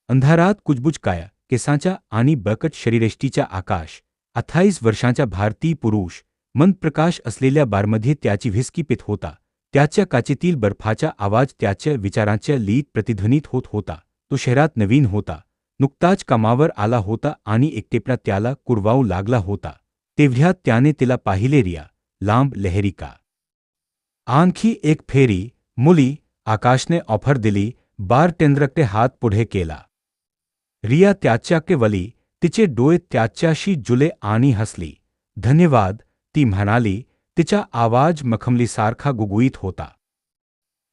अंधारात कुजबुज काया केसांच्या आणि बळकट शरीरयष्टीच्या आकाश 28 वर्षांचा भारतीय पुरुष मनप्रकाश असलेल्या बारमध्ये त्याची व्हिस्की पित होता. त्याच्या काचेतील बर्फाचा आवाज त्याच्या विचारांच्या लीट प्रतिध्वनित होत होता. तो शहरात नवीन होता, नुकताच कामावर आला होता आणि एकटेपणा त्याला कुरवावू लागला होता. तेवढ्यात त्याने तिला पाहिले. रिया, लांब लहरिका. आणखी एक फेरी, मुली, आकाशने ऑफर दिली. बारटेंडरकडे हात पुढे केला. रिया त्याच्याकडे वळली. तिचे डोळे त्याच्याशी जुळले आणि हसली. धन्यवाद, ती म्हणाली. तिचा आवाज मखमलीसारखा गुगुईत होता.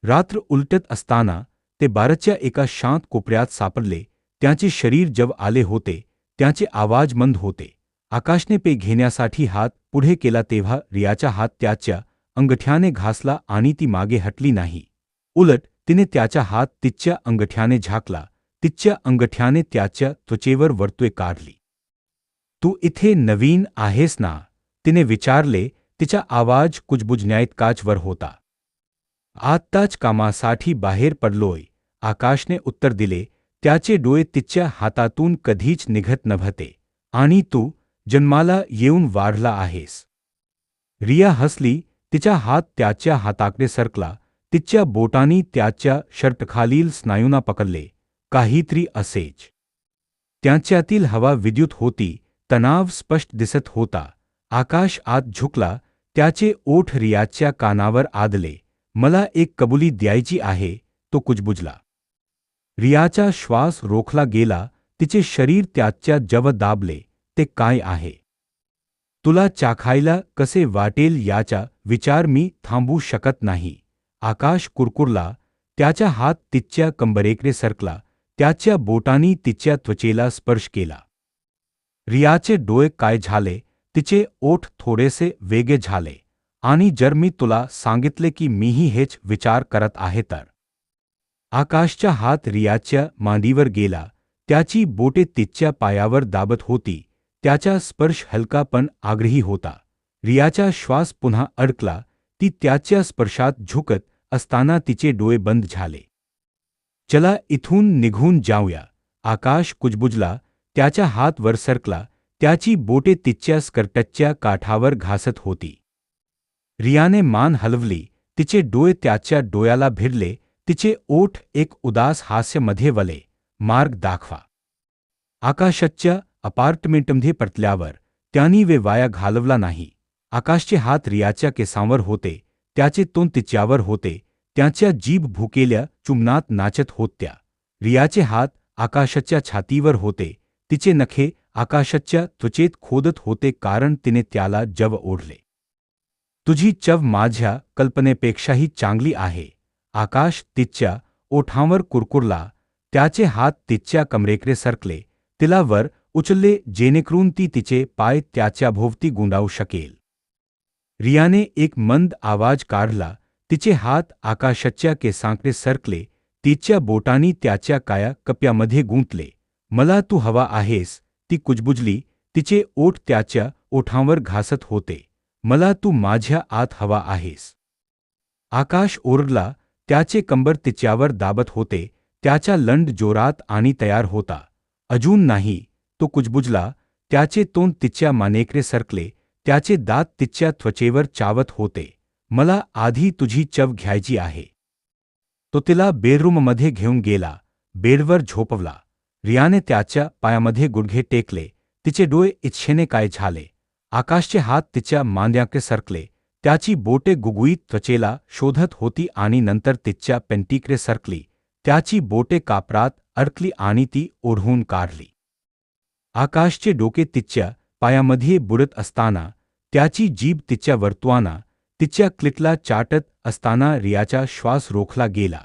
रात्र उलटत असताना ते बारच्या एका शांत कोपऱ्यात सापडले. त्यांचे शरीर जव आले होते, त्यांचे आवाज मंद होते. आकाशने पे घेण्यासाठी हात पुढे केला तेव्हा रियाचा हात त्याच्या अंगठ्याने घासला आणि ती मागे हटली नाही. उलट तिने त्याचा हात तिच्या अंगठ्याने झाकला. तिच्या अंगठ्याने त्याच्या त्वचेवर वर्तुळे काढली. तू इथे नवीन आहेस ना, तिने विचारले. तिचा आवाज कुजबुजण्याइतकाच वर होता. आत्ताच कामासाठी बाहेर पडलोय, आकाशने उत्तर दिले. त्याचे डोळे तिच्या हातातून कधीच निघत नव्हते. आणि तू जन्माला येऊन वाढला आहेस. रिया हसली. तिचा हात त्याच्या हाताकडे सरकला. तिच्या बोटांनी त्याच्या शर्टखालील स्नायूंना पकडले. काहीतरी असेच. त्यांच्यातील हवा विद्युत होती. तणाव स्पष्ट दिसत होता. आकाश आत झुकला. त्याचे ओठ रियाच्या कानावर आदले. मला एक कबुली द्यायची आहे, तो कुजबुजला. रियाचा श्वास रोखला गेला. तिचे शरीर त्याच्या जवळ दाबले. ते काय आहे? तुला चाखायला कसे वाटेल याचा विचार मी थांबवू शकत नाही, आकाश कुरकुरला. त्याचा हात तिच्या कंबरेकडे सरकला. त्याच्या बोटांनी तिच्या त्वचेला स्पर्श केला. रियाचे डोळे काय झाले? तिचे ओठ थोडेसे वेगळे झाले. आणि जर मी तुला सांगितले की मीही हेच विचार करत आहे तर? आकाशचा हात रियाच्या मांडीवर गेला. त्याची बोटे तिच्या पायावर दाबत होती. त्याचा स्पर्श हलका पण आग्रही होता. रियाचा श्वास पुन्हा अडकला. ती त्याच्या स्पर्शात झुकत असताना तिचे डोळे बंद झाले. चला इथून निघून जाऊया, आकाश कुजबुजला. त्याचा हात वर सरकला. त्याची बोटे तिच्या स्कर्टच्या काठावर घासत होती. रियाने मान हलवली. तिचे डोळे त्याच्या डोळ्याला भिडले. तिचे ओठ एक उदास हास्यामध्ये वळले. मार्ग दाखवा. आकाशाच्या अपार्टमेंटमध्ये परतल्यावर त्यांनी वेळ वाया घालवला नाही. आकाशचे हात रियाच्या केसांवर होते. त्याचे तोंड तिच्यावर होते. त्यांच्या जीभ भुकेल्या चुंबनात नाचत होत्या. रियाचे हात आकाशाच्या छातीवर होते. तिचे नखे आकाशाच्या त्वचेत खोदत होते कारण तिने त्याला जवळ ओढले. तुझी चव माझ्या कल्पनेपेक्षाही चांगली आहे, आकाश तिच्या ओठांवर कुरकुरला. त्याचे हात तिच्या कमरेकडे सरकले. तिला वर उचलले जेणेकरून ती तिचे पाय त्याच्या भोवती गुंडाळू शकेल. रियाने एक मंद आवाज काढला. तिचे हात आकाशाच्या केसांकडे सरकले. तिच्या बोटांनी त्याच्या काया कप्प्यामध्ये गुंतले. मला तू हवा आहेस, ती कुजबुजली. तिचे ओठ त्याच्या ओठांवर घासत होते. मला तू माझ्या आत हवा आहेस. आकाश ओरडला. त्याचे कंबर तिच्यावर दाबत होते. त्याचा लंड जोरात आणि तयार होता. अजून नाही, तो कुजबुजला. त्याचे तोंड तिच्या मानेकडे सरकले. त्याचे दात तिच्या त्वचेवर चावत होते. मला आधी तुझी चव घ्यायची आहे. तो तिला बेडरूममध्ये घेऊन गेला. बेडवर झोपवला. रियाने त्याच्या पायामध्ये गुडघे टेकले. तिचे डोळे इच्छेने काय झाले. आकाशचे हात तिच्या मांड्याकडे सरकले. त्याची बोटे गुगुईत त्वचेला शोधत होती आणि नंतर तिच्या पेंटीकडे सरकली. त्याची बोटे कापरात अडकली आणि ती ओढून काढली. आकाशचे डोके तिच्या पायामध्ये बुडत असताना त्याची जीभ तिच्या वर्तुळांना, तिच्या क्लिटला चाटत असताना रियाचा श्वास रोखला गेला.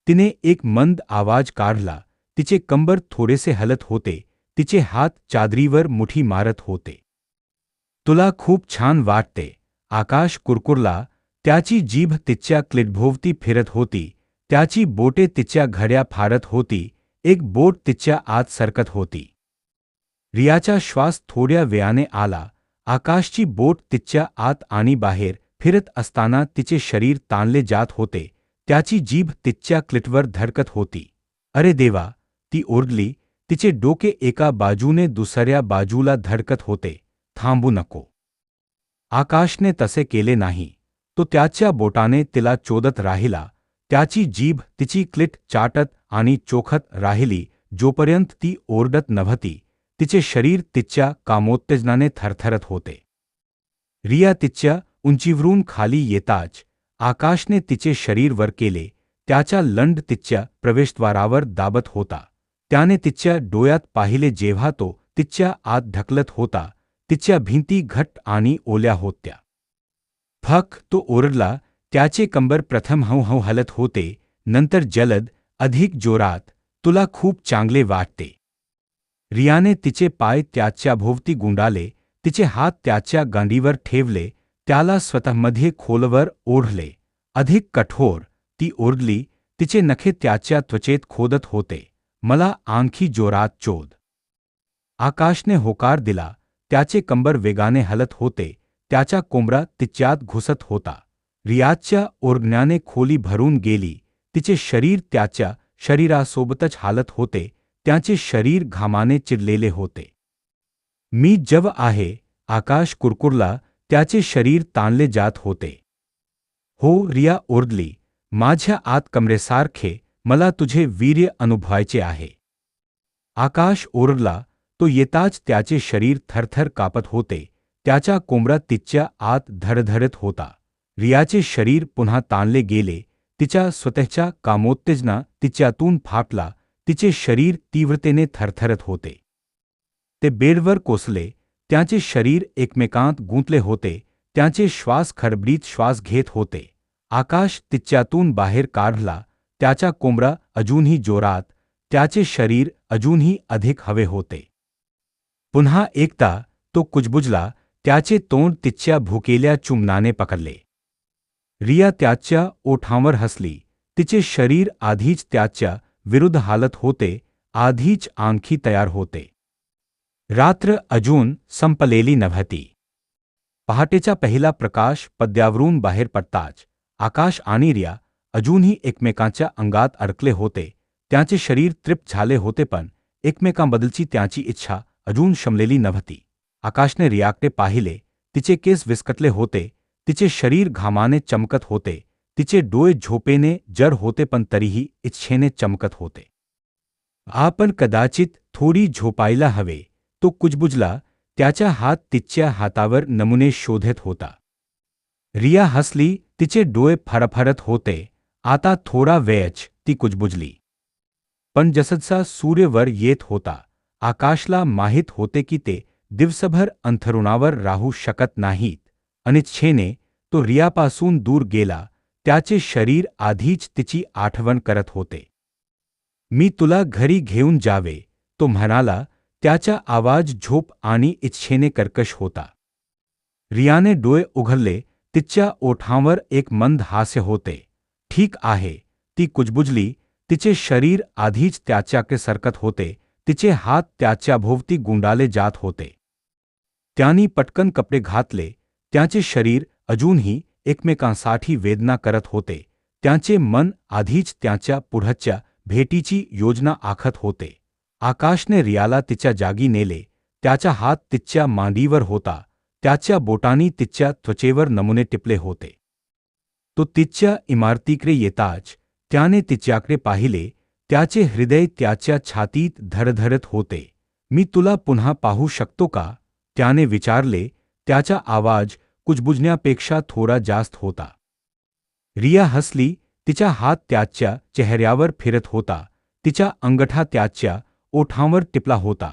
तिने एक मंद आवाज काढला. तिचे कंबर थोडेसे हलत होते. तिचे हात चादरीवर मुठी मारत होते. तुला खूप छान वाटते, आकाश कुरकुरला. त्याची जीभ तिच्या क्लिटभोवती फिरत होती. त्याची बोटे तिच्या घड्या फाडत होती. एक बोट तिच्या आत सरकत होती. रियाचा श्वास थोड्या वेळाने आला. आकाशची बोट तिच्या आत आणि बाहेर फिरत असताना तिचे शरीर ताणले जात होते. त्याची जीभ तिच्या क्लिटवर धडकत होती. अरे देवा, ती ओरडली. तिचे डोके एका बाजूने दुसऱ्या बाजूला धडकत होते. थांबू नको. आकाशने तसे केले नाही. तो त्याच्या बोटाने तिला चोदत राहिला. त्याची जीभ तिची क्लिट चाटत आणि चोखत राहिली जोपर्यंत ती ओरडत नव्हती. तिचे शरीर तिच्या कामोत्तेजनाने थरथरत होते. रिया तिच्या उंचीवरून खाली येताच आकाशने तिचे शरीर वर केले. त्याचा लंड तिच्या प्रवेशद्वारावर दाबत होता. त्याने तिच्या डोळ्यात पाहिले जेव्हा तो तिच्या आत ढकलत होता. तिच्या भिंती घट्ट आणि ओल्या होत्या. फक तो ओरडला. त्याचे कंबर प्रथम हळूहळू हलत होते, नंतर जलद, अधिक जोरात. तुला खूप चांगले वाटते. रियाने तिचे पाय त्याच्या भोवती गुंडाळले. तिचे हात त्याच्या गांडीवर ठेवले. त्याला स्वतःमध्ये खोलवर ओढले. अधिक कठोर. ती ओरडली. तिचे नखे त्याच्या त्वचेत खोदत होते. मला आणखी जोरात चोद. आकाशने होकार दिला. त्याचे कंबर वेगाने हलत होते. त्याचा कोंबडा तिच्यात घुसत होता. रियाच्या ओरडण्याने खोली भरून गेली. तिचे शरीर त्याच्या शरीरासोबतच हालत होते. त्याचे शरीर घामाने चिरलेले होते. मी जव आहे. आकाश कुरकुरला. त्याचे शरीर ताणले जात होते. हो, रिया ओरडली. माझ्या आत कमरेसारखे. मला तुझे वीर्य अनुभवायचे आहे. आकाश ओरडला. तो येताच त्याचे शरीर थरथर कापत होते. त्याचा कोंबडा तिच्या आत धडधडत होता. रियाचे शरीर पुन्हा ताणले गेले. तिच्या स्वतःच्या कामोत्तेजना तिच्यातून फाटला. तिचे शरीर तीव्रतेने थरथरत होते. ते बेडवर कोसले. त्याचे शरीर एकमेकांत गुंतले होते. त्याचे श्वास खरबरीत श्वास घेत होते. आकाश तिच्यातून बाहेर काढला. त्याचा कोंबडा अजूनही जोरात. त्याचे शरीर अजूनही अधिक हवे होते. पुन्हा एकदा तो कुजबुजला. त्याचे तोंड तिच्या भुकेल्या चुंबनाने पकडले. रिया त्याच्या ओठांवर हसली. तिचे शरीर आधीच त्याच्या विरुद्ध हालत होते. आधीच आणखी तयार होते. रात्र अजून संपलेली नव्हती. पहाटेचा पहिला प्रकाश पडद्यावरून बाहेर पडताच आकाश आणि रिया अजूनही एकमेकांच्या अंगात अडकले होते. त्यांचे शरीर तृप्त झाले होते, पण एकमेकांबद्दलची त्यांची इच्छा अजून शमलेली नव्हती. आकाशने रियाकडे पाहिले. तिचे केस विस्कटले होते. तिचे शरीर घामाने चमकत होते. तिचे डोळे झोपेने जड होते, पण तरीही इच्छेने चमकत होते. आपण कदाचित थोडी झोपायला हवे, तो कुजबुजला. त्याचा हात तिच्या हातावर नमुने शोधत होता. रिया हसली. तिचे डोळे फरफरत होते. आता थोडा वेळच, ती कुजबुजली. पण जसजसा सूर्य वर येत होता, आकाशला माहीत होते की ते दिवसभर अंथरुणावर राहू शकत नाहीत. अनिच्छेने तो रियापासून दूर गेला. त्याचे शरीर आधीच तिची आठवण करत होते. मी तुला घरी घेऊन जावे, तो म्हणाला. त्याचा आवाज झोप आणि इच्छेने कर्कश होता. रियाने डोळे उघडले. तिच्या ओठांवर एक मंद हास्य होते. ठीक आहे, ती कुजबुजली. तिचे शरीर आधीच त्याच्याकडे सरकत होते. तिचे हात त्याच्या भोवती गुंडाळले जात होते. त्यांनी पटकन कपडे घातले. त्याचे शरीर अजूनही एकमेकांसाठी वेदना करत होते. त्यांचे मन आधीच त्यांच्या पुढच्या भेटीची योजना आखत होते. आकाशने रियाला तिच्या जागी नेले. त्याचा हात तिच्या मांडीवर होता. त्याच्या बोटांनी तिच्या त्वचेवर नमुने टिपले होते. तो तिच्या इमारतीकडे येताच त्याने तिच्याकडे पाहिले. त्याचे हृदय त्याच्या छातीत धडधडत होते. मी तुला पुन्हा पाहू शकतो का, त्याने विचारले. त्याचा आवाज कुजबुजण्यापेक्षा थोडा जास्त होता. रिया हसली. तिचा हात त्याच्या चेहऱ्यावर फिरत होता. तिचा अंगठा त्याच्या ओठांवर टिपला होता.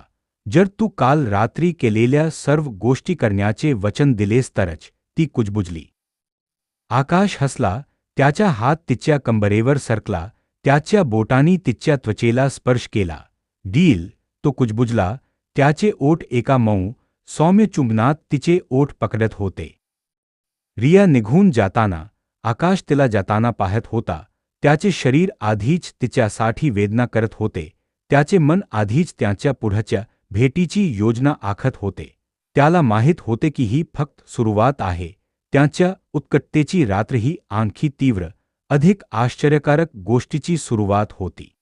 जर तू काल रात्री केलेल्या सर्व गोष्टी करण्याचे वचन दिलेस तरच, ती कुजबुजली. आकाश हसला. त्याचा हात तिच्या कंबरेवर सरकला. त्याच्या बोटांनी तिच्या त्वचेला स्पर्श केला. डील, तो कुजबुजला. त्याचे ओठ एका मऊ, सौम्य चुंबनात तिचे ओठ पकडत होते. रिया निघून जाताना आकाश तिला जाताना पाहत होता. त्याचे शरीर आधीच तिच्यासाठी वेदना करत होते. त्याचे मन आधीच त्यांच्या पुढच्या भेटीची योजना आखत होते. त्याला माहीत होते की ही फक्त सुरुवात आहे. त्यांच्या उत्कटतेची रात्र ही आणखी तीव्र, अधिक आश्चर्यकारक गोष्टीची सुरुवात होती.